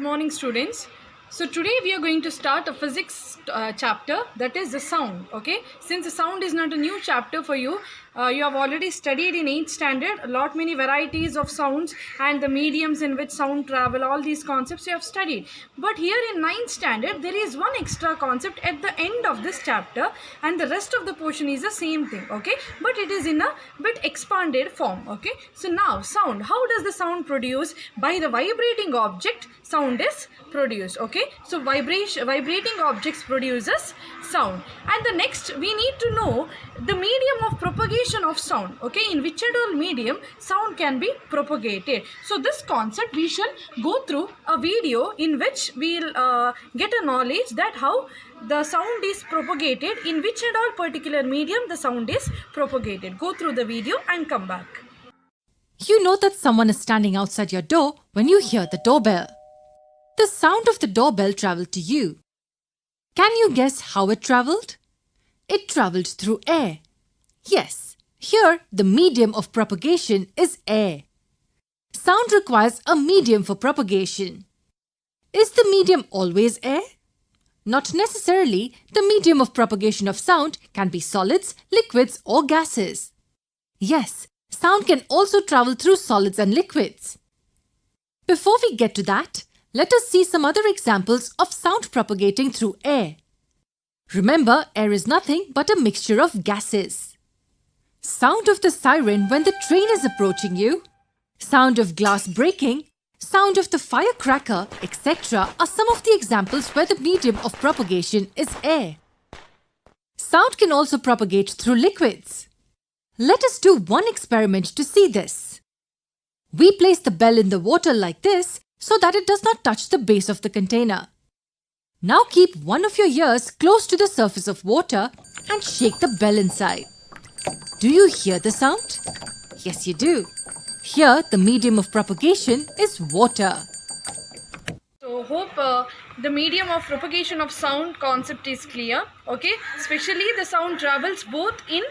morning, students. So today we are going to start a physics chapter, that is the sound. Okay, since the sound is not a new chapter for you, you have already studied in 8th standard a lot many varieties of sounds and the mediums in which sound travel. All these concepts you have studied, but here in 9th standard there is one extra concept at the end of this chapter, and the rest of the portion is the same thing. Okay, but it is in a bit expanded form. Okay, so now sound. How does the sound produce? By the vibrating object sound is produced. Okay, so vibrating objects produces sound. And the next we need to know the medium of propagation of sound. Okay, in which at all medium sound can be propagated. So this concept we shall go through a video in which we'll get a knowledge that how the sound is propagated, in which at all particular medium the sound is propagated. Go through the video and come back. You know that someone is standing outside your door when you hear the doorbell. The sound of the doorbell traveled to you. Can you guess how it traveled? It traveled through air. Yes, here the medium of propagation is air. Sound requires a medium for propagation. Is the medium always air? Not necessarily. The medium of propagation of sound can be solids, liquids or gases. Yes, sound can also travel through solids and liquids. Before we get to that, let us see some other examples of sound propagating through air. Remember, air is nothing but a mixture of gases. Sound of the siren when the train is approaching you, sound of glass breaking, sound of the firecracker, etc. are some of the examples where the medium of propagation is air. Sound can also propagate through liquids. Let us do one experiment to see this. We place the bell in the water like this so that it does not touch the base of the container. Now keep one of your ears close to the surface of water and shake the bell inside. Do you hear the sound? Yes, you do. Here, the medium of propagation is water. So hope the medium of propagation of sound concept is clear. Okay, especially the sound travels both in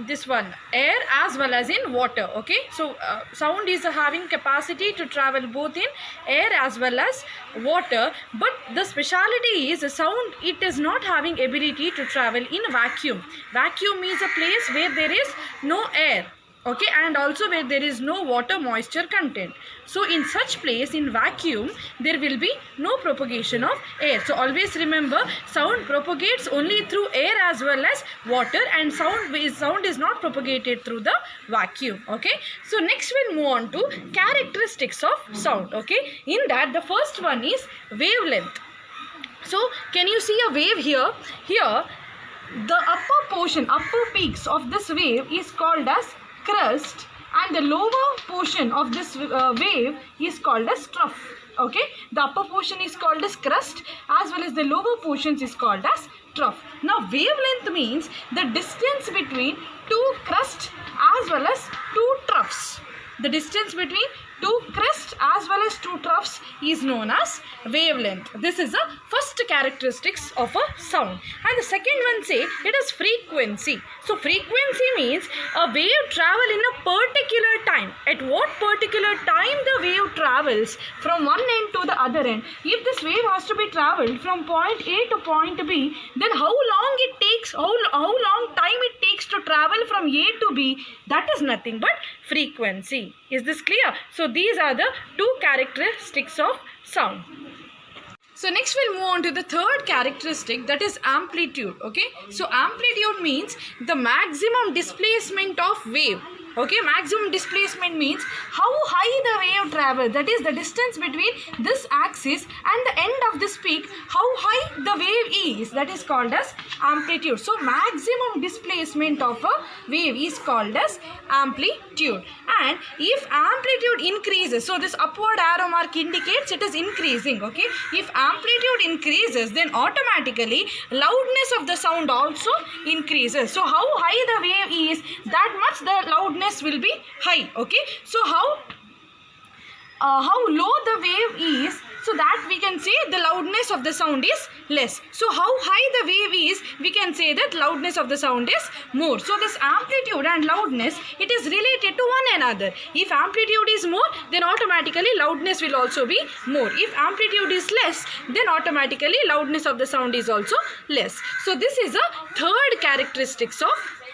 this one air as well as in water. Okay, so sound is having capacity to travel both in air as well as water, but the speciality is the sound, it is not having ability to travel in vacuum. Vacuum is a place where there is no air. Okay, and also where there is no water moisture content. So in such place, in vacuum, there will be no propagation of air. So always remember, sound propagates only through air as well as water, and sound is not propagated through the vacuum. Okay, so next we'll move on to characteristics of sound. Okay, in that the first one is wavelength. So can you see a wave here? Here the upper portion, upper peaks of this wave is called as crest, and the lower portion of this wave is called as trough. Okay, the upper portion is called as crest as well as the lower portions is called as trough. Now wavelength means the distance between two crests as well as two troughs. The distance between two crests as well as two troughs is known as wavelength. This is the first characteristics of a sound. And the second one say it is frequency. So frequency means a wave travel in a particular time. At what particular time the wave travels from one end to the other end. If this wave has to be traveled from point A to point B, then how long it takes, how long time it takes to travel from A to B, that is nothing but frequency. Is this clear? So these are the two characteristics of sound. So next we'll move on to the third characteristic, that is amplitude. Okay, so amplitude means the maximum displacement of wave. Okay, maximum displacement means how high the wave travels, that is the distance between this axis and the end of this peak, how high the wave is, that is called as amplitude. So maximum displacement of a wave is called as amplitude. And if amplitude increases, so this upward arrow mark indicates it is increasing. Okay, if amplitude increases, then automatically loudness of the sound also increases. So how high the wave is, that much the loudness will be high. Okay, so how low the wave is, so that we can say the loudness of the sound is less. So how high the wave is, we can say that loudness of the sound is more. So this amplitude and loudness, it is related to one another. If amplitude is more, then automatically loudness will also be more. If amplitude is less, then automatically loudness of the sound is also less. So this is a third characteristics of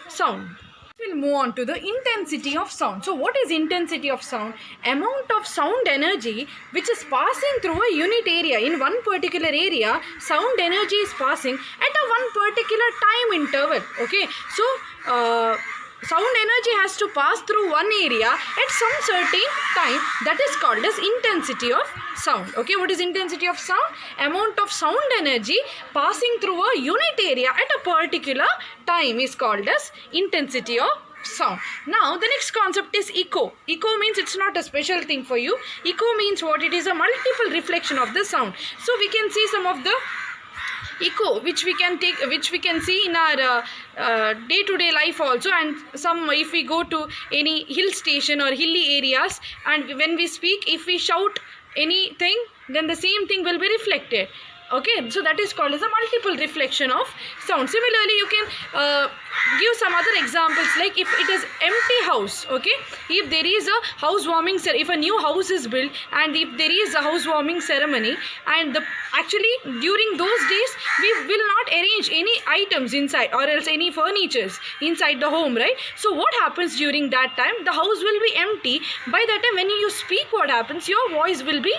sound. We'll move on to the intensity of sound. So what is intensity of sound? Amount of sound energy which is passing through a unit area. In one particular area, sound energy is passing at a one particular time interval. Okay, so sound energy has to pass through one area at some certain time. That is called as intensity of sound. Okay, what is intensity of sound? Amount of sound energy passing through a unit area at a particular time is called as intensity of sound. Now the next concept is echo. Echo means it's not a special thing for you. Echo means what? It is a multiple reflection of the sound. So we can see some of the echo which we can see in our day-to-day life also, and some, if we go to any hill station or hilly areas, and when we speak, if we shout anything, then the same thing will be reflected. Okay, so that is called as a multiple reflection of sound. Similarly, you can give some other examples, like if it is empty house. Okay, if there is a housewarming, if a new house is built and if there is a housewarming ceremony, and actually during those days we will not arrange any items inside or else any furnitures inside the home, right? So what happens during that time? The house will be empty. By that time when you speak, what happens? Your voice will be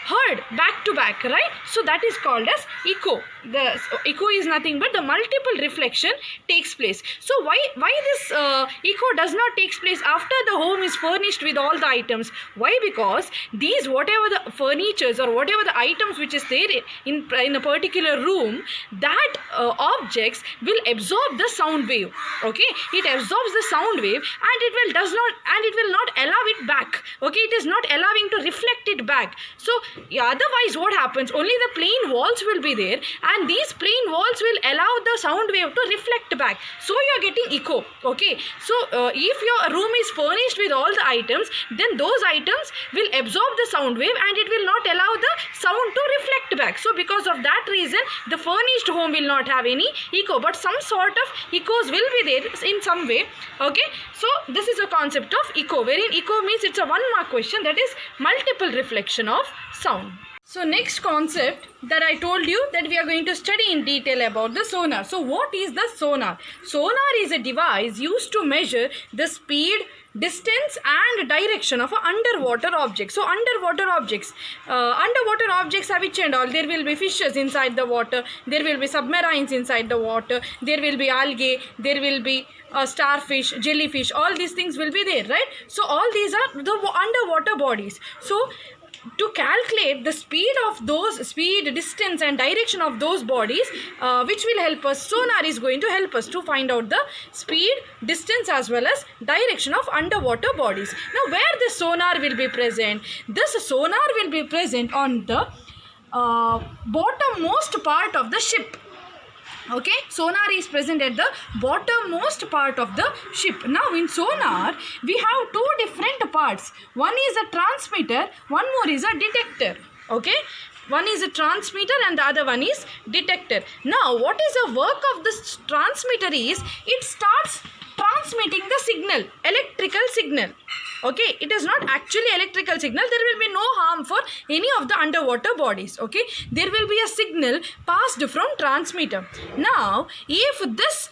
heard back to back, right? So that is called as echo. The echo is nothing but the multiple reflection takes place. So why this echo does not takes place after the home is furnished with all the items? Why? Because these, whatever the furnitures or whatever the items which is there in a particular room, that objects will absorb the sound wave. Okay, it absorbs the sound wave and it will not allow it back. Okay, it is not allowing to reflect it back. So otherwise what happens? Only the plain walls will be there, and these plain walls will allow the sound wave to reflect back. So you are getting echo. Okay, so if your room is furnished with all the items, then those items will absorb the sound wave and it will not allow the sound to reflect back. So because of that reason, the furnished home will not have any echo, but some sort of echoes will be there in some way. Okay, so this is a concept of echo, wherein echo means it's a 1 mark question, that is multiple reflection of sound. So next concept that I told you that we are going to study in detail about the sonar. So what is the sonar? Sonar is a device used to measure the speed, distance and direction of an underwater object. So underwater objects have which and all? There will be fishes inside the water, there will be submarines inside the water, there will be algae, there will be starfish, jellyfish, all these things will be there, right? So all these are the underwater bodies. So to calculate the speed, distance and direction of those bodies, which will help us, sonar is going to help us to find out the speed, distance as well as direction of underwater bodies. Now where the sonar will be present? This sonar will be present on the bottommost part of the ship. Okay, sonar is present at the bottommost part of the ship. Now in sonar we have two different parts. One is a transmitter, one more is a detector. Okay, one is a transmitter and the other one is detector. Now what is the work of this transmitter is, it starts transmitting the signal, electrical signal. Okay, it is not actually electrical signal. There will be no harm for any of the underwater bodies. Okay, there will be a signal passed from transmitter. Now if this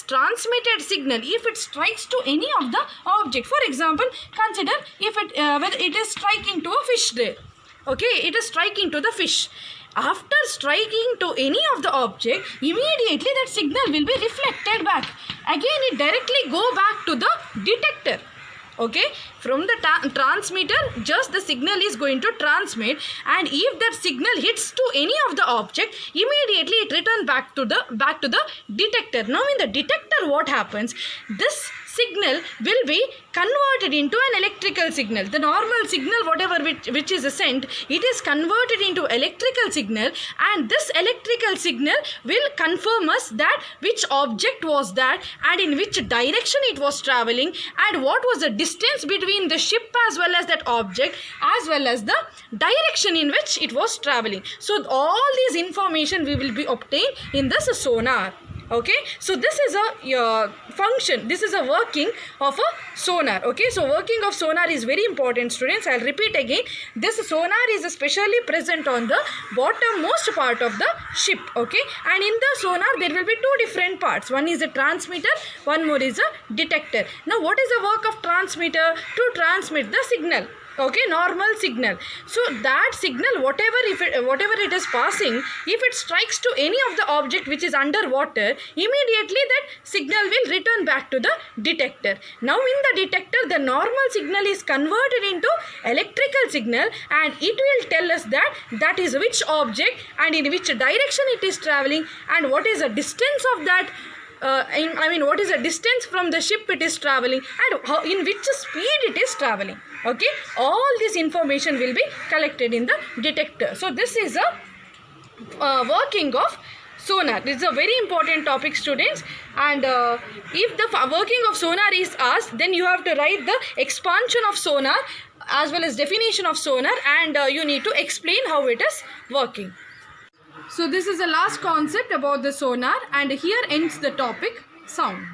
transmitted signal, if it strikes to any of the object, for example, consider if whether it is striking to a fish there. Okay, it is striking to the fish. After striking to any of the object, immediately that signal will be reflected back. Again it directly go back to the detector. Okay, from the transmitter, just the signal is going to transmit, and if that signal hits to any of the object, immediately it returns back to the detector. Now in the detector what happens? This signal will be converted into an electrical signal. The normal signal, whatever which is sent, it is converted into electrical signal, and this electrical signal will confirm us that which object was that and in which direction it was traveling and what was the distance between the ship as well as that object as well as the direction in which it was traveling. So all these information we will be obtained in this sonar. Okay, so this is a function, this is a working of a sonar. Okay, so working of sonar is very important, students. I'll repeat again. This sonar is especially present on the bottommost part of the ship. Okay, and in the sonar there will be two different parts. One is a transmitter, one more is a detector. Now what is the work of transmitter? To transmit the signal. Okay, normal signal. So that signal, whatever it is passing, if it strikes to any of the object which is underwater, immediately that signal will return back to the detector. Now in the detector, the normal signal is converted into electrical signal, and it will tell us that is which object and in which direction it is traveling and what is the distance of that. What is the distance from the ship it is traveling and in which speed it is traveling. Okay, all this information will be collected in the detector. So this is a working of sonar. This is a very important topic, students, and if the working of sonar is asked, then you have to write the expansion of sonar as well as definition of sonar, and you need to explain how it is working. So this is the last concept about the sonar, and here ends the topic sound.